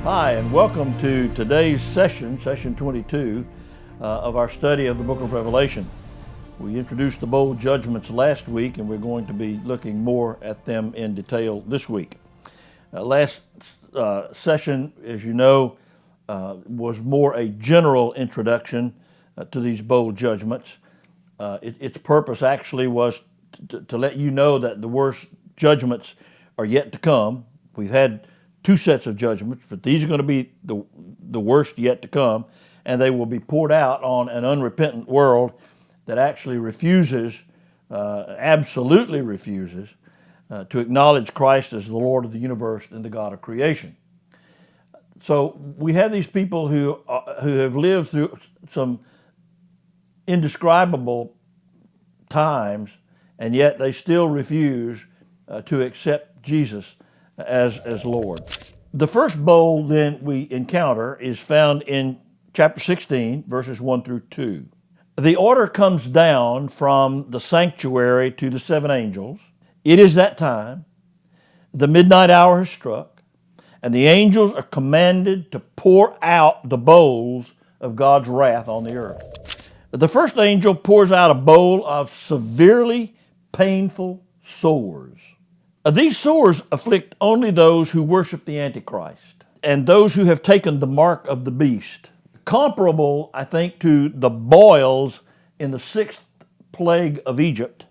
Hi, and welcome to today's session 22, of our study of the book of Revelation. We introduced the bowl judgments last week, and we're going to be looking more at them in detail this week. Last session, as you know, was more a general introduction to these bowl judgments. Its purpose actually was to let you know that the worst judgments are yet to come. We've had two sets of judgments, but these are going to be the worst yet to come, and they will be poured out on an unrepentant world that actually absolutely refuses to acknowledge Christ as the Lord of the universe and the God of creation. So we have these people who have lived through some indescribable times, and yet they still refuse to accept Jesus as Lord. The first bowl then we encounter is found in chapter 16, verses 1 through 2. The order comes down from the sanctuary to the seven angels. It is that time. The midnight hour has struck, and the angels are commanded to pour out the bowls of God's wrath on the earth. The first angel pours out a bowl of severely painful sores. These sores afflict only those who worship the Antichrist and those who have taken the mark of the beast. Comparable, I think, to the boils in the sixth plague of Egypt.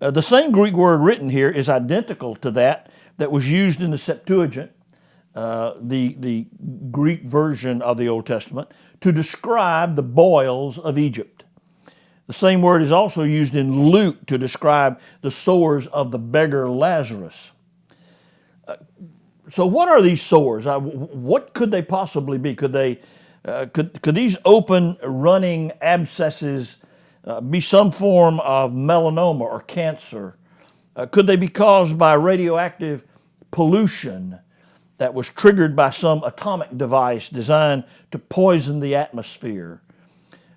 The same Greek word written here is identical to that was used in the Septuagint, the Greek version of the Old Testament, to describe the boils of Egypt. The same word is also used in Luke to describe the sores of the beggar Lazarus. So what are these sores? What could they possibly be? Could these open running abscesses be some form of melanoma or cancer? Could they be caused by radioactive pollution that was triggered by some atomic device designed to poison the atmosphere?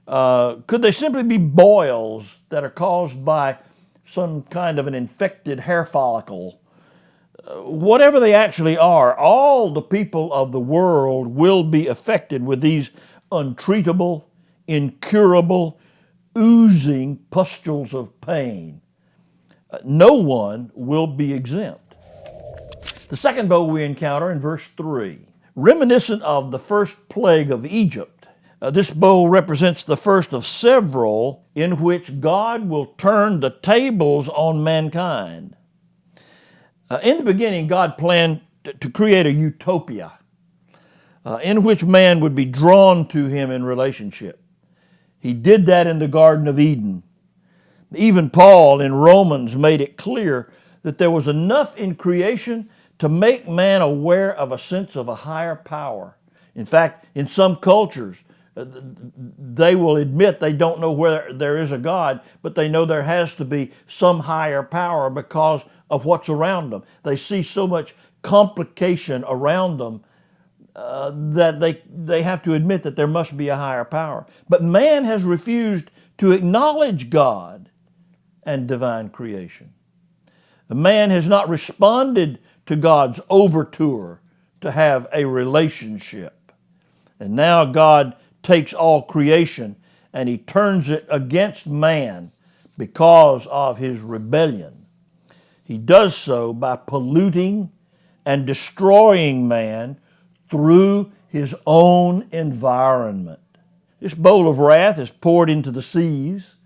Could they simply be boils that are caused by some kind of an infected hair follicle? Whatever they actually are, all the people of the world will be affected with these untreatable, incurable, oozing pustules of pain. No one will be exempt. The second bowl we encounter in verse 3, reminiscent of the first plague of Egypt. This bowl represents the first of several in which God will turn the tables on mankind. In the beginning, God planned to create a utopia in which man would be drawn to him in relationship. He did that in the Garden of Eden. Even Paul in Romans made it clear that there was enough in creation to make man aware of a sense of a higher power. In fact, in some cultures, they will admit they don't know whether there is a God, but they know there has to be some higher power because of what's around them. They see so much complication around them that they have to admit that there must be a higher power. But man has refused to acknowledge God and divine creation. Man has not responded to God's overture to have a relationship. And now God takes all creation and he turns it against man because of his rebellion. He does so by polluting and destroying man through his own environment. This bowl of wrath is poured into the seas,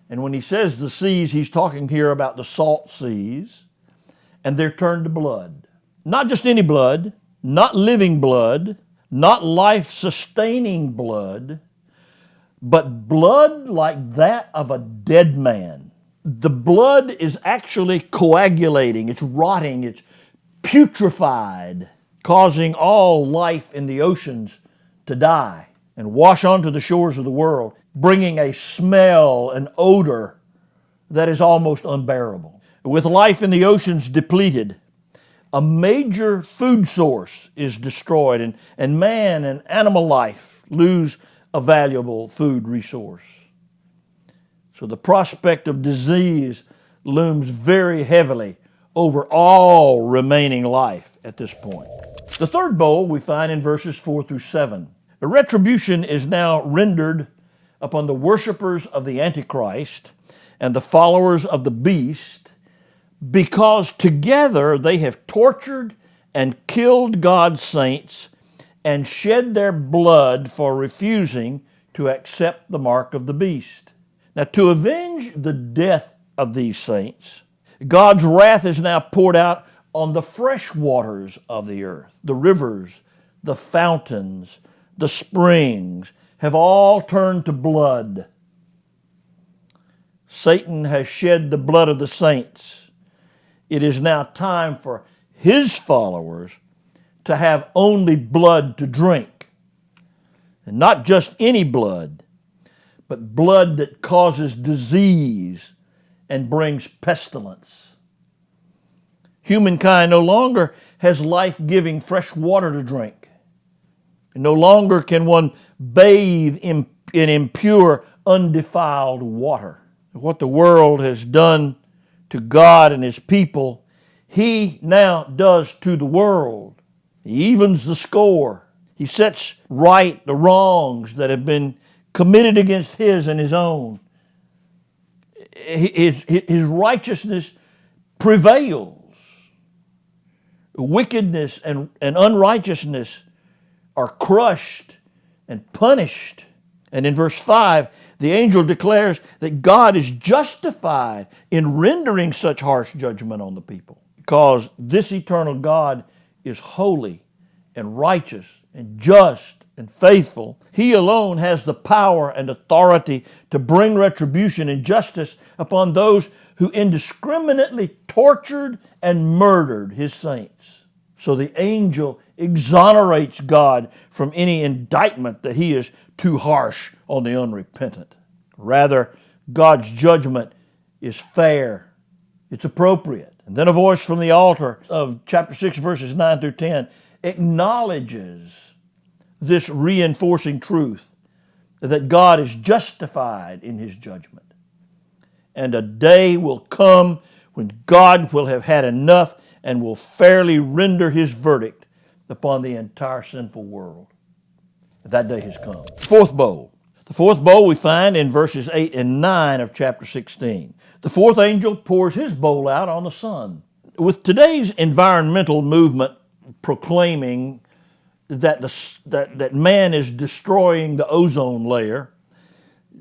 and when he says the seas, he's talking here about the salt seas, and they're turned to blood. Not just any blood, not living blood, not life-sustaining blood, but blood like that of a dead man. The blood is actually coagulating, it's rotting, it's putrefied, causing all life in the oceans to die and wash onto the shores of the world, bringing a smell, an odor that is almost unbearable. With life in the oceans depleted, a major food source is destroyed, and man and animal life lose a valuable food resource. So the prospect of disease looms very heavily over all remaining life at this point. The third bowl we find in verses 4 through 7. A retribution is now rendered upon the worshipers of the Antichrist and the followers of the beast, because together they have tortured and killed God's saints and shed their blood for refusing to accept the mark of the beast. Now, to avenge the death of these saints, God's wrath is now poured out on the fresh waters of the earth. The rivers, the fountains, the springs have all turned to blood. Satan has shed the blood of the saints. It is now time for his followers to have only blood to drink. And not just any blood, but blood that causes disease and brings pestilence. Humankind no longer has life-giving fresh water to drink. And no longer can one bathe in impure, undefiled water. What the world has done to God and His people, He now does to the world. He evens the score. He sets right the wrongs that have been committed against His and His own. His righteousness prevails. Wickedness and unrighteousness are crushed and punished. And in verse 5, the angel declares that God is justified in rendering such harsh judgment on the people, because this eternal God is holy and righteous and just and faithful. He alone has the power and authority to bring retribution and justice upon those who indiscriminately tortured and murdered His saints. So the angel exonerates God from any indictment that He is too harsh on the unrepentant. Rather, God's judgment is fair. It's appropriate. And then a voice from the altar of chapter 6, verses 9 through 10 acknowledges this reinforcing truth that God is justified in His judgment. And a day will come when God will have had enough and will fairly render His verdict upon the entire sinful world. That day has come. Fourth bowl. The fourth bowl we find in verses 8 and 9 of chapter 16. The fourth angel pours his bowl out on the sun. With today's environmental movement proclaiming that man is destroying the ozone layer,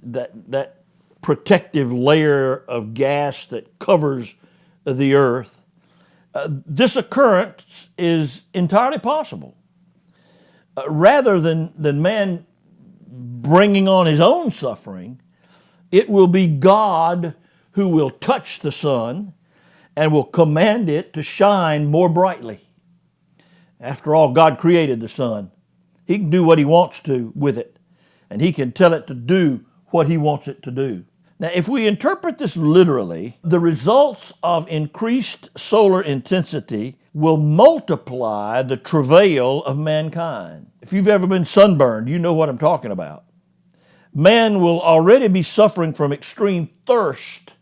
that protective layer of gas that covers the earth, this occurrence is entirely possible. Rather than man bringing on his own suffering, it will be God who will touch the sun and will command it to shine more brightly. After all, God created the sun. He can do what He wants to with it, and He can tell it to do what He wants it to do. Now, if we interpret this literally, the results of increased solar intensity will multiply the travail of mankind. If you've ever been sunburned, you know what I'm talking about. Man will already be suffering from extreme thirst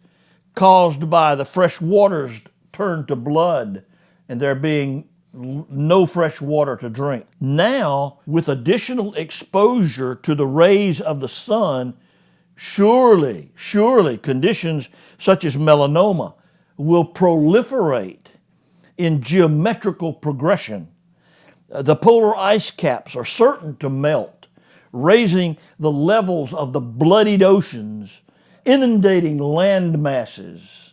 caused by the fresh waters turned to blood and there being no fresh water to drink. Now, with additional exposure to the rays of the sun, surely conditions such as melanoma will proliferate in geometrical progression. The polar ice caps are certain to melt, raising the levels of the bloodied oceans, inundating land masses.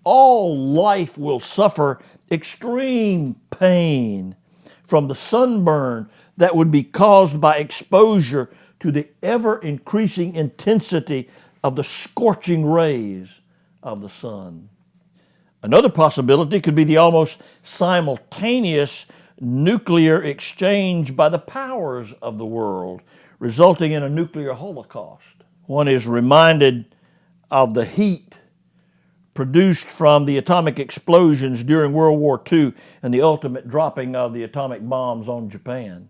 All life will suffer extreme pain from the sunburn that would be caused by exposure to the ever-increasing intensity of the scorching rays of the sun. Another possibility could be the almost simultaneous nuclear exchange by the powers of the world, resulting in a nuclear holocaust. One is reminded of the heat produced from the atomic explosions during World War II and the ultimate dropping of the atomic bombs on Japan.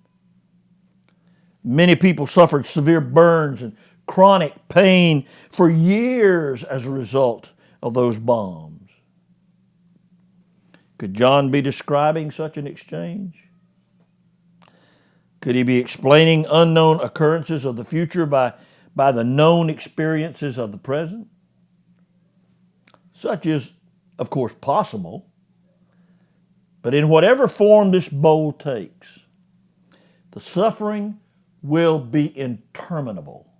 Many people suffered severe burns and chronic pain for years as a result of those bombs. Could John be describing such an exchange? Could he be explaining unknown occurrences of the future by the known experiences of the present? Such is, of course, possible. But in whatever form this bowl takes, the suffering will be interminable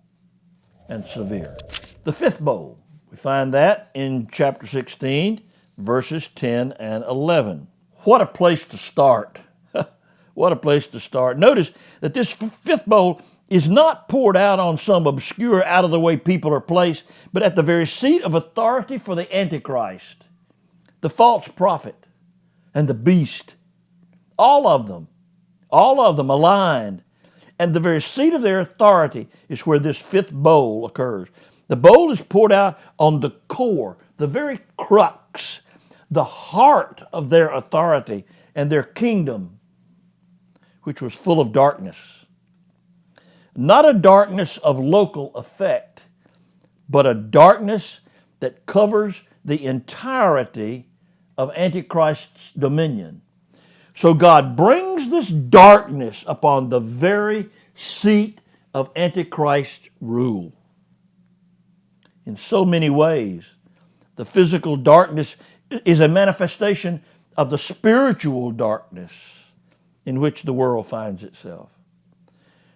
and severe. The fifth bowl, we find that in chapter 16, verses 10 and 11. What a place to start. What a place to start. Notice that this fifth bowl is not poured out on some obscure, out-of-the-way people or place, but at the very seat of authority for the Antichrist, the false prophet, and the beast. All of them aligned. And the very seat of their authority is where this fifth bowl occurs. The bowl is poured out on the core, the very crux, the heart of their authority and their kingdom, which was full of darkness. Not a darkness of local effect, but a darkness that covers the entirety of Antichrist's dominion. So God brings this darkness upon the very seat of Antichrist's rule. In so many ways, the physical darkness is a manifestation of the spiritual darkness in which the world finds itself.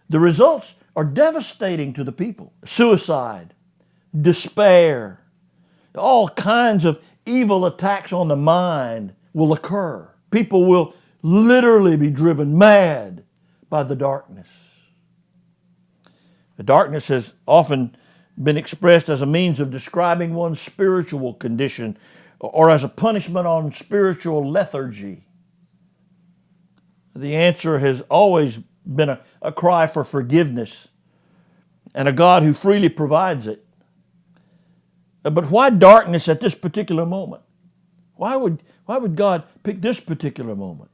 The results are devastating to the people. Suicide, despair, all kinds of evil attacks on the mind will occur. People will literally be driven mad by the darkness. The darkness has often been expressed as a means of describing one's spiritual condition or as a punishment on spiritual lethargy. The answer has always been a cry for forgiveness and a God who freely provides it. But why darkness at this particular moment? Why would God pick this particular moment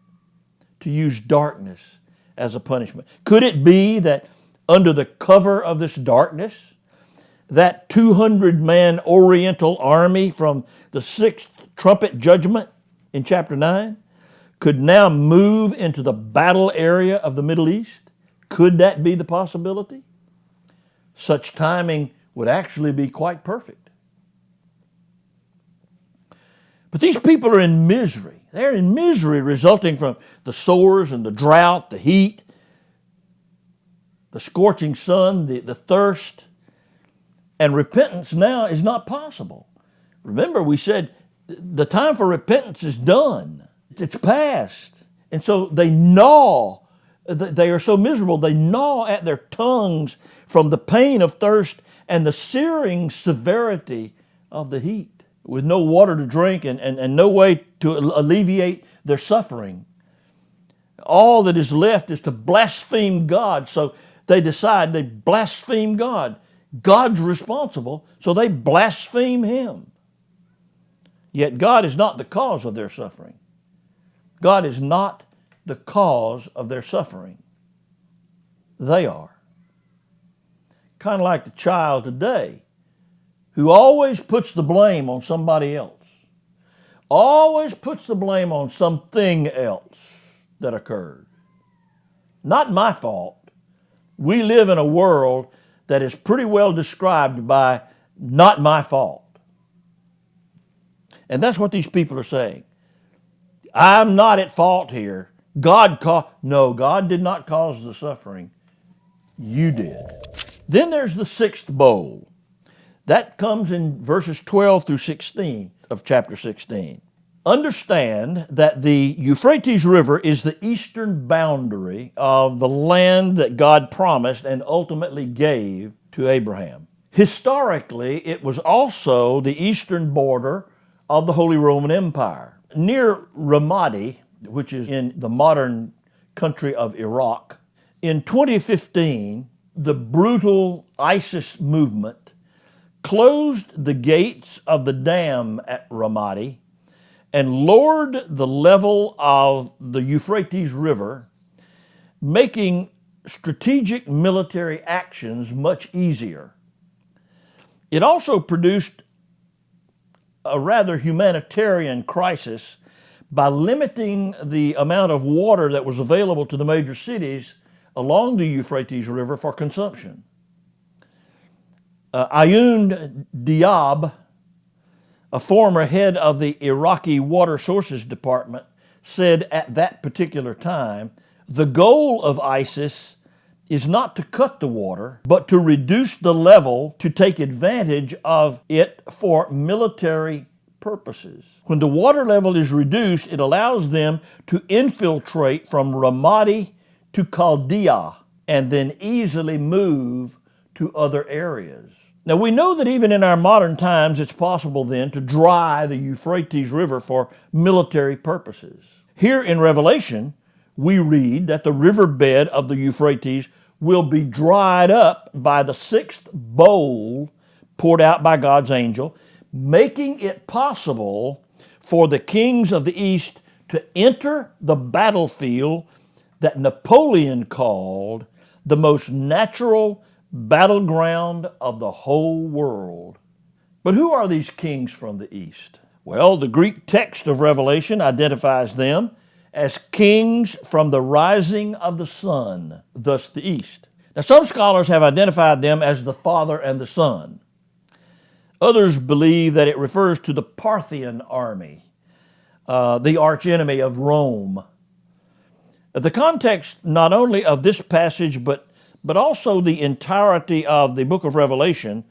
to use darkness as a punishment? Could it be that under the cover of this darkness, that 200-man Oriental army from the sixth trumpet judgment in chapter 9 could now move into the battle area of the Middle East? Could that be the possibility? Such timing would actually be quite perfect. But these people are in misery. They're in misery resulting from the sores and the drought, the heat, the scorching sun, the thirst. And repentance now is not possible. Remember, we said the time for repentance is done. It's past. And so they gnaw. They are so miserable. They gnaw at their tongues from the pain of thirst and the searing severity of the heat, with no water to drink and no way to alleviate their suffering. All that is left is to blaspheme God. So they decide they blaspheme God. God's responsible, so they blaspheme Him. Yet God is not the cause of their suffering. God is not the cause of their suffering. They are. Kind of like the child today who always puts the blame on somebody else. Always puts the blame on something else that occurred. Not my fault. We live in a world that is pretty well described by not my fault. And that's what these people are saying. I'm not at fault here. No, God did not cause the suffering. You did. Then there's the sixth bowl. That comes in verses 12 through 16 of chapter 16. Understand that the Euphrates River is the eastern boundary of the land that God promised and ultimately gave to Abraham. Historically, it was also the eastern border of the Holy Roman Empire. Near Ramadi, which is in the modern country of Iraq, in 2015, the brutal ISIS movement closed the gates of the dam at Ramadi and lowered the level of the Euphrates River, making strategic military actions much easier. It also produced a rather humanitarian crisis by limiting the amount of water that was available to the major cities along the Euphrates River for consumption. Ayoun Diab, a former head of the Iraqi Water Sources Department, said at that particular time, the goal of ISIS is not to cut the water, but to reduce the level to take advantage of it for military purposes. When the water level is reduced, it allows them to infiltrate from Ramadi to Chaldea and then easily move to other areas. Now we know that even in our modern times, it's possible then to dry the Euphrates River for military purposes. Here in Revelation, we read that the riverbed of the Euphrates will be dried up by the sixth bowl poured out by God's angel, making it possible for the kings of the East to enter the battlefield that Napoleon called the most natural battleground of the whole world. But who are these kings from the East? Well, the Greek text of Revelation identifies them as kings from the rising of the sun, thus the East. Now, some scholars have identified them as the Father and the Son. Others believe that it refers to the Parthian army, the archenemy of Rome. The context not only of this passage, but also the entirety of the book of Revelation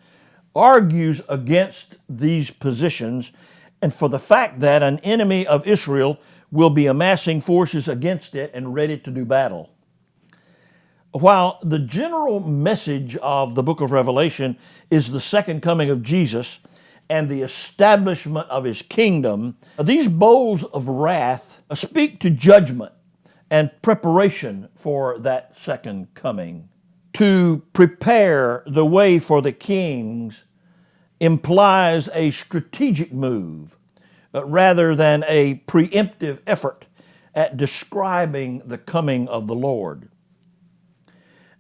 argues against these positions and for the fact that an enemy of Israel will be amassing forces against it and ready to do battle. While the general message of the book of Revelation is the second coming of Jesus and the establishment of his kingdom, these bowls of wrath speak to judgment and preparation for that second coming. To prepare the way for the kings implies a strategic move rather than a preemptive effort at describing the coming of the Lord.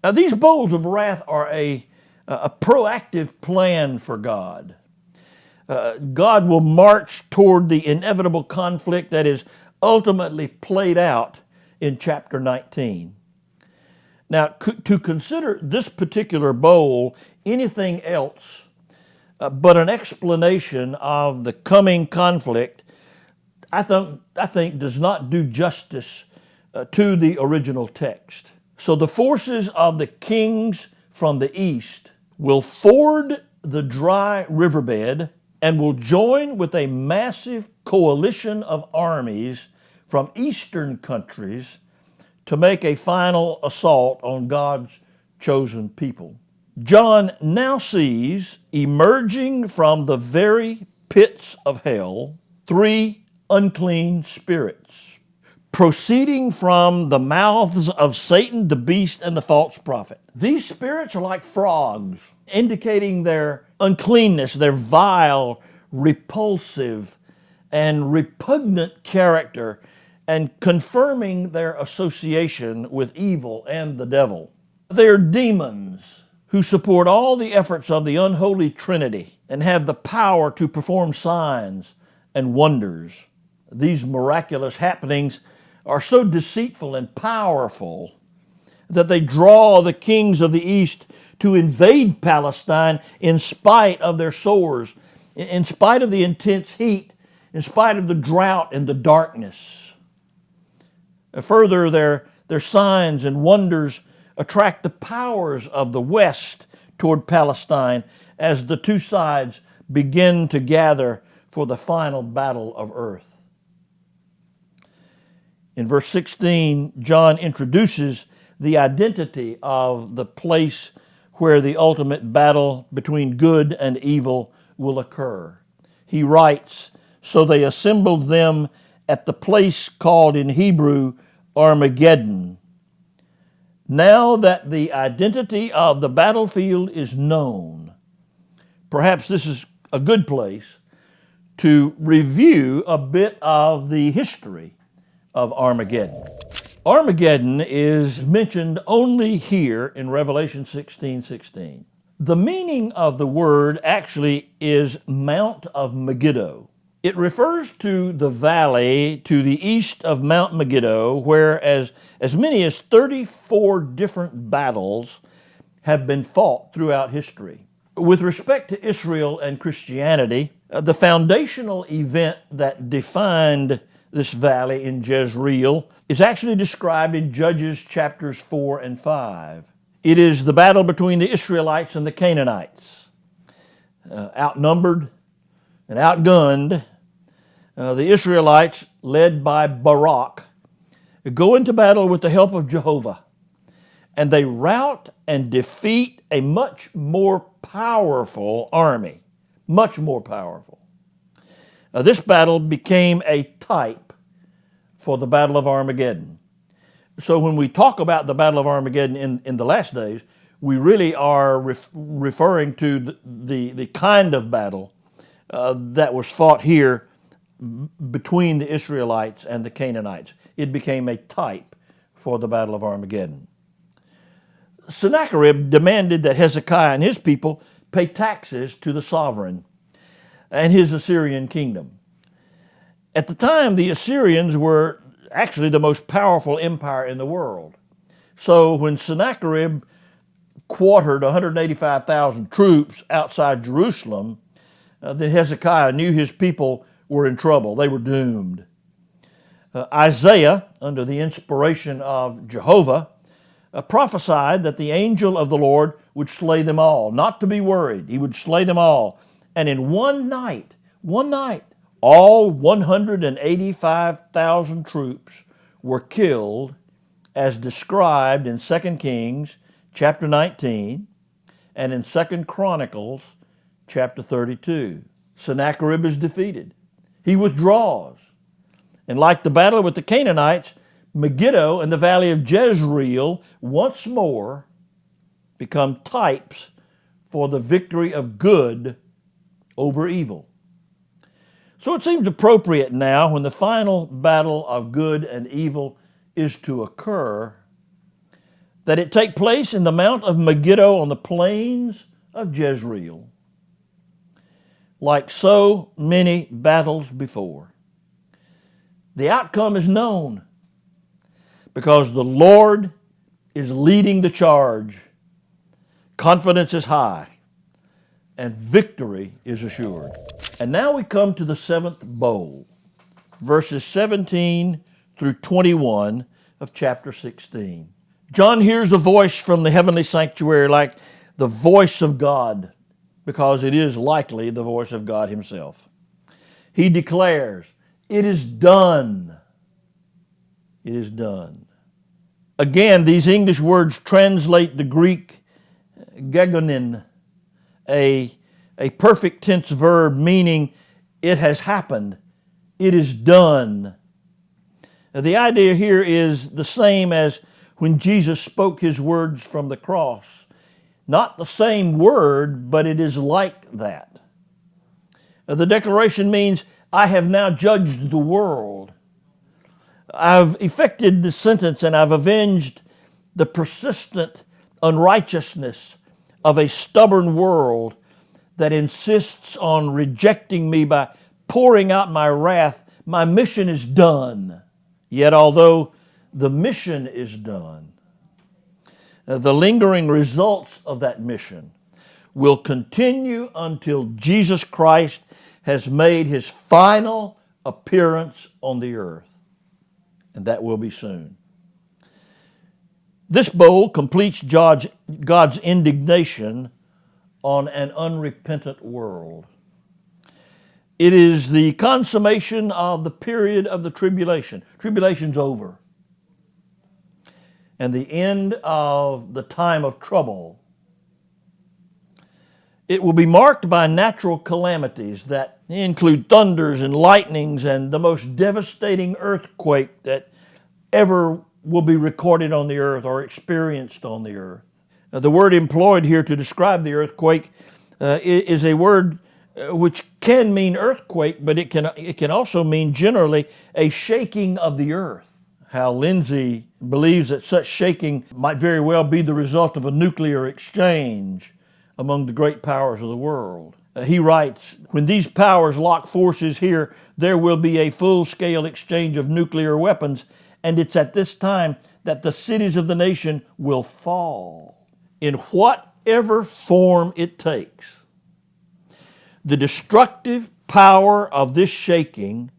Now, these bowls of wrath are a proactive plan for God. God will march toward the inevitable conflict that is ultimately played out in chapter 19. Now, to consider this particular bowl anything else but an explanation of the coming conflict, I think does not do justice to the original text. So the forces of the kings from the east will ford the dry riverbed and will join with a massive coalition of armies from eastern countries to make a final assault on God's chosen people. John now sees, emerging from the very pits of hell, three unclean spirits, proceeding from the mouths of Satan, the beast, and the false prophet. These spirits are like frogs, indicating their uncleanness, their vile, repulsive, and repugnant character, and confirming their association with evil and the devil. They are demons who support all the efforts of the unholy Trinity and have the power to perform signs and wonders. These miraculous happenings are so deceitful and powerful that they draw the kings of the East to invade Palestine in spite of their sores, in spite of the intense heat, in spite of the drought and the darkness. Further, their signs and wonders attract the powers of the West toward Palestine as the two sides begin to gather for the final battle of earth. In verse 16, John introduces the identity of the place where the ultimate battle between good and evil will occur. He writes, "So they assembled them at the place called in Hebrew Armageddon." Now that the identity of the battlefield is known, perhaps this is a good place to review a bit of the history of Armageddon. Armageddon is mentioned only here in Revelation 16:16. The meaning of the word actually is Mount of Megiddo. It refers to the valley to the east of Mount Megiddo, where as many as 34 different battles have been fought throughout history. With respect to Israel and Christianity, the foundational event that defined this valley in Jezreel is actually described in Judges chapters 4 and 5. It is the battle between the Israelites and the Canaanites. Outnumbered and outgunned, the Israelites, led by Barak, go into battle with the help of Jehovah, and they rout and defeat a much more powerful army, much more powerful. This battle became a type for the Battle of Armageddon. So when we talk about the Battle of Armageddon in the last days, we really are referring to the kind of battle that was fought here between the Israelites and the Canaanites. It became a type for the Battle of Armageddon. Sennacherib demanded that Hezekiah and his people pay taxes to the sovereign and his Assyrian kingdom. At the time, the Assyrians were actually the most powerful empire in the world. So when Sennacherib quartered 185,000 troops outside Jerusalem, then Hezekiah knew his people were in trouble. They were doomed. Isaiah, under the inspiration of Jehovah, prophesied that the angel of the Lord would slay them all. Not to be worried, he would slay them all. And in one night, all 185,000 troops were killed, as described in 2 Kings chapter 19 and in 2 Chronicles chapter 32. Sennacherib is defeated. He withdraws. And like the battle with the Canaanites, Megiddo and the valley of Jezreel once more become types for the victory of good over evil. So it seems appropriate now, when the final battle of good and evil is to occur, that it take place in the Mount of Megiddo on the plains of Jezreel. Like so many battles before, the outcome is known because the Lord is leading the charge. Confidence is high and victory is assured. And now we come to the seventh bowl, verses 17 through 21 of chapter 16. John hears a voice from the heavenly sanctuary, like the voice of God, because it is likely the voice of God himself. He declares, "It is done. It is done." Again, these English words translate the Greek gegonin, a perfect tense verb meaning it has happened, it is done. Now, the idea here is the same as when Jesus spoke his words from the cross. Not the same word, but it is like that. The declaration means, I have now judged the world. I've effected the sentence and I've avenged the persistent unrighteousness of a stubborn world that insists on rejecting me by pouring out my wrath. My mission is done. Yet although the mission is done, the lingering results of that mission will continue until Jesus Christ has made his final appearance on the earth. And that will be soon. This bowl completes God's indignation on an unrepentant world. It is the consummation of the period of the tribulation. Tribulation's over. And the end of the time of trouble. It will be marked by natural calamities that include thunders and lightnings and the most devastating earthquake that ever will be recorded on the earth or experienced on the earth. The word employed here to describe the earthquake is a word which can mean earthquake, but it can also mean generally a shaking of the earth. Hal Lindsey believes that such shaking might very well be the result of a nuclear exchange among the great powers of the world. He writes, when these powers lock forces here, there will be a full-scale exchange of nuclear weapons, and it's at this time that the cities of the nation will fall in whatever form it takes. The destructive power of this shaking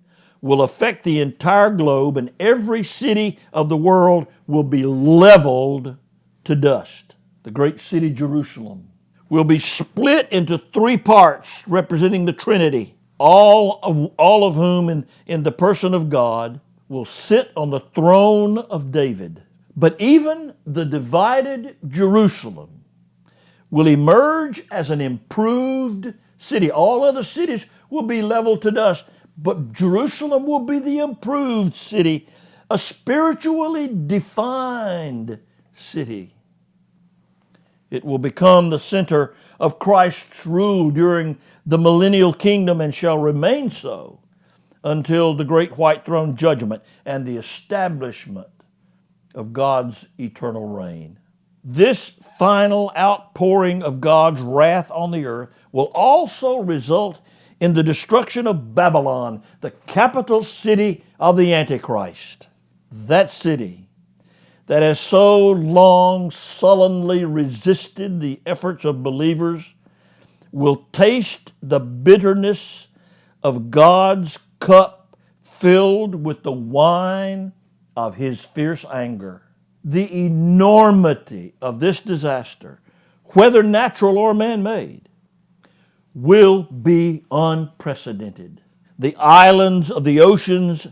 will affect the entire globe, and every city of the world will be leveled to dust. The great city Jerusalem will be split into three parts representing the Trinity, all of whom in the person of God will sit on the throne of David. But even the divided Jerusalem will emerge as an improved city. All other cities will be leveled to dust, but Jerusalem will be the improved city, a spiritually defined city. It will become the center of Christ's rule during the millennial kingdom and shall remain so until the great white throne judgment and the establishment of God's eternal reign. This final outpouring of God's wrath on the earth will also result in the destruction of Babylon, the capital city of the Antichrist. That city that has so long sullenly resisted the efforts of believers will taste the bitterness of God's cup filled with the wine of His fierce anger. The enormity of this disaster, whether natural or man-made, will be unprecedented. The islands of the oceans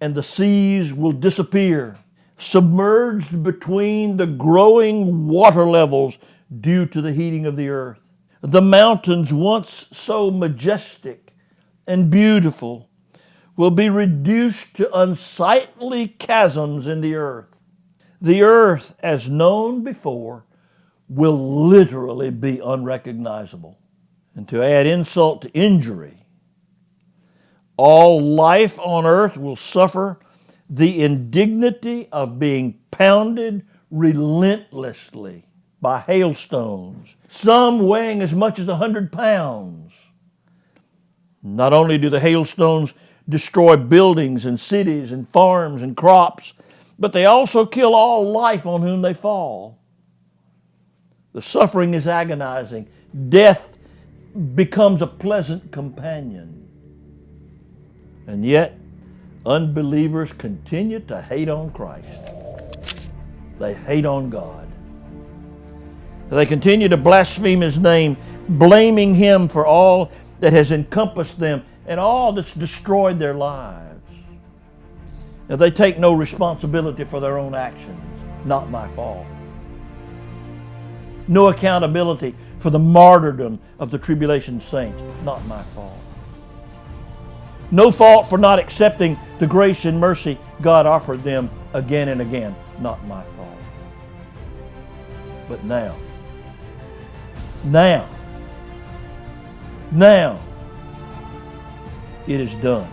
and the seas will disappear, submerged between the growing water levels due to the heating of the earth. The mountains, once so majestic and beautiful, will be reduced to unsightly chasms in the earth. The earth, as known before, will literally be unrecognizable. And to add insult to injury, all life on earth will suffer the indignity of being pounded relentlessly by hailstones, some weighing as much as 100 pounds. Not only do the hailstones destroy buildings and cities and farms and crops, but they also kill all life on whom they fall. The suffering is agonizing. Death becomes a pleasant companion. And yet, unbelievers continue to hate on Christ. They hate on God. They continue to blaspheme His name, blaming Him for all that has encompassed them and all that's destroyed their lives. And they take no responsibility for their own actions. Not my fault. No accountability for the martyrdom of the tribulation saints. Not my fault. No fault for not accepting the grace and mercy God offered them again and again. Not my fault. But now, it is done.